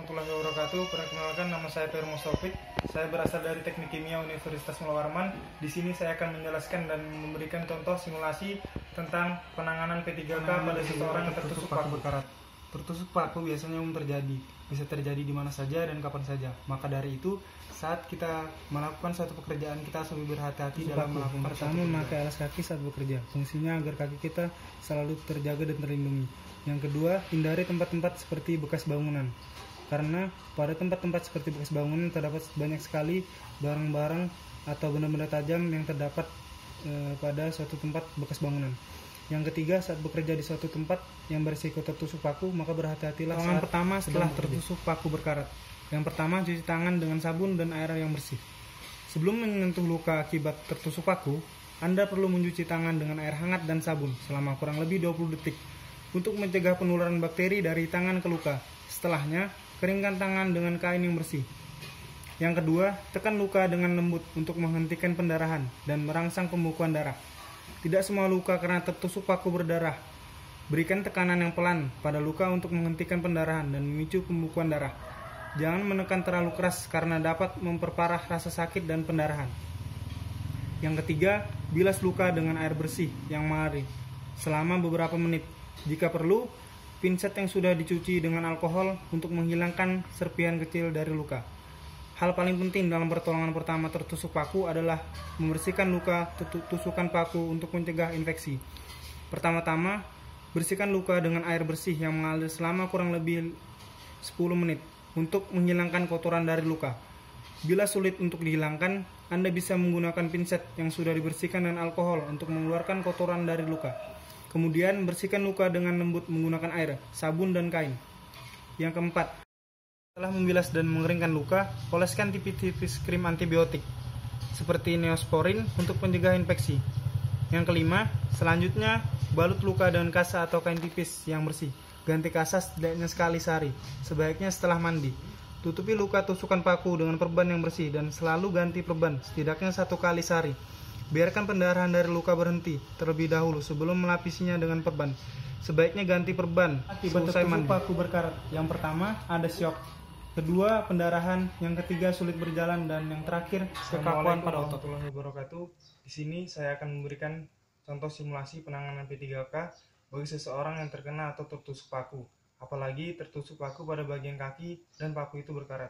warahmatullahi wabarakatuh. Perkenalkan, nama saya Firmus Taufik. Saya berasal dari Teknik Kimia Universitas Mulla Warman. Di sini saya akan menjelaskan dan memberikan contoh simulasi tentang penanganan P3K pada seseorang yang tertusuk paku berkarat. Tertusuk paku biasanya terjadi, bisa terjadi di mana saja dan kapan saja. Maka dari itu, saat kita melakukan suatu pekerjaan, kita harus lebih berhati-hati dalam melakukan. Pertama, memakai alas kaki saat bekerja. Fungsinya agar kaki kita selalu terjaga dan terlindungi. Yang kedua, hindari tempat-tempat seperti bekas bangunan. Karena pada tempat-tempat seperti bekas bangunan terdapat banyak sekali barang-barang atau benda-benda tajam yang terdapat pada suatu tempat bekas bangunan. Yang ketiga, saat bekerja di suatu tempat yang berisiko tertusuk paku, maka berhati-hatilah. Yang pertama, setelah tertusuk paku berkarat. Yang pertama, cuci tangan dengan sabun dan air yang bersih. Sebelum menyentuh luka akibat tertusuk paku, Anda perlu mencuci tangan dengan air hangat dan sabun selama kurang lebih 20 detik untuk mencegah penularan bakteri dari tangan ke luka. Setelahnya, keringkan tangan dengan kain yang bersih. Yang kedua, tekan luka dengan lembut untuk menghentikan pendarahan dan merangsang pembekuan darah. Tidak semua luka karena tertusuk paku berdarah. Berikan tekanan yang pelan pada luka untuk menghentikan pendarahan dan memicu pembekuan darah. Jangan menekan terlalu keras karena dapat memperparah rasa sakit dan pendarahan. Yang ketiga, bilas luka dengan air bersih yang mengalir selama beberapa menit. Jika perlu, pinset yang sudah dicuci dengan alkohol untuk menghilangkan serpihan kecil dari luka. Hal paling penting dalam pertolongan pertama tertusuk paku adalah membersihkan luka tusukan paku untuk mencegah infeksi. Pertama-tama, bersihkan luka dengan air bersih yang mengalir selama kurang lebih 10 menit untuk menghilangkan kotoran dari luka. Bila sulit untuk dihilangkan, Anda bisa menggunakan pinset yang sudah dibersihkan dengan alkohol untuk mengeluarkan kotoran dari luka. Kemudian bersihkan luka dengan lembut menggunakan air, sabun, dan kain. Yang keempat, setelah membilas dan mengeringkan luka, oleskan tipis-tipis krim antibiotik seperti Neosporin untuk mencegah infeksi. Yang kelima, selanjutnya balut luka dengan kasa atau kain tipis yang bersih. Ganti kasa setidaknya sekali sehari, sebaiknya setelah mandi. Tutupi luka tusukan paku dengan perban yang bersih dan selalu ganti perban setidaknya 1 kali sehari. Biarkan pendarahan dari luka berhenti terlebih dahulu sebelum melapisinya dengan perban. Sebaiknya ganti perban selesai mandi. Paku berkarat. Yang pertama, ada syok. Kedua, pendarahan. Yang ketiga, sulit berjalan. Dan yang terakhir, kekakuan pada otot. Di sini saya akan memberikan contoh simulasi penanganan P3K bagi seseorang yang terkena atau tertusuk paku. Apalagi tertusuk paku pada bagian kaki dan paku itu berkarat.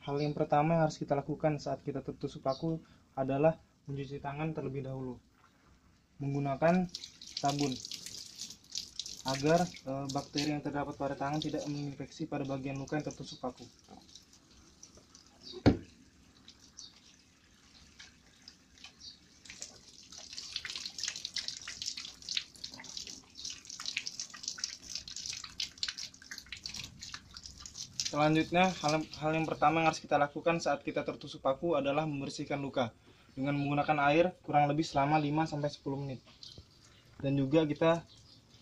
Hal yang pertama yang harus kita lakukan saat kita tertusuk paku adalah mencuci tangan terlebih dahulu menggunakan sabun agar bakteri yang terdapat pada tangan tidak menginfeksi pada bagian luka yang tertusuk paku. Selanjutnya, hal yang pertama yang harus kita lakukan saat kita tertusuk paku adalah membersihkan luka dengan menggunakan air kurang lebih selama 5-10 menit. Dan juga kita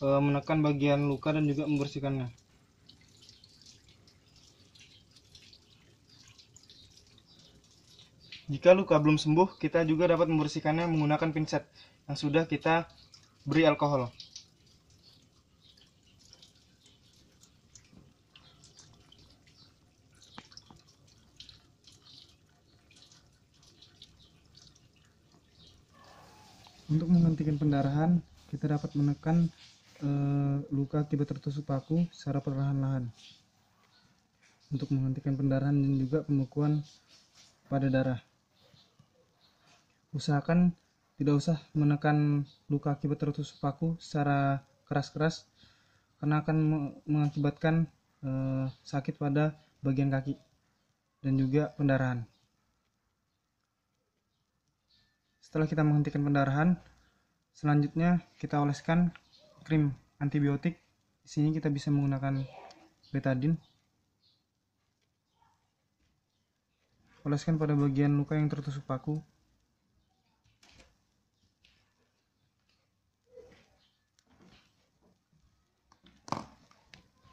menekan bagian luka dan juga membersihkannya. Jika luka belum sembuh, kita juga dapat membersihkannya menggunakan pinset yang sudah kita beri alkohol. Untuk menghentikan pendarahan, kita dapat menekan luka akibat tertusuk paku secara perlahan-lahan untuk menghentikan pendarahan dan juga pembekuan pada darah. Usahakan tidak usah menekan luka akibat tertusuk paku secara keras-keras karena akan mengakibatkan sakit pada bagian kaki dan juga pendarahan. Setelah kita menghentikan pendarahan, selanjutnya kita oleskan krim antibiotik. Di sini kita bisa menggunakan betadine. Oleskan pada bagian luka yang tertusuk paku.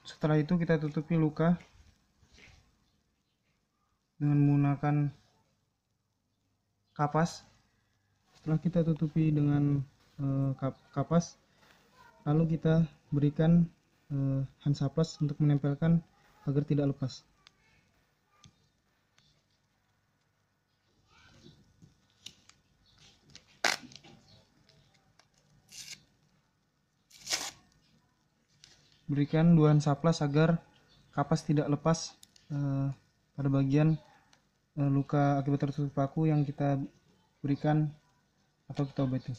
Setelah itu kita tutupi luka dengan menggunakan kapas. Setelah kita tutupi dengan kapas, lalu kita berikan Hansaplast untuk menempelkan agar tidak lepas. Berikan 2 Hansaplast agar kapas tidak lepas pada bagian luka akibat tertusuk paku yang kita berikan atau kita obati.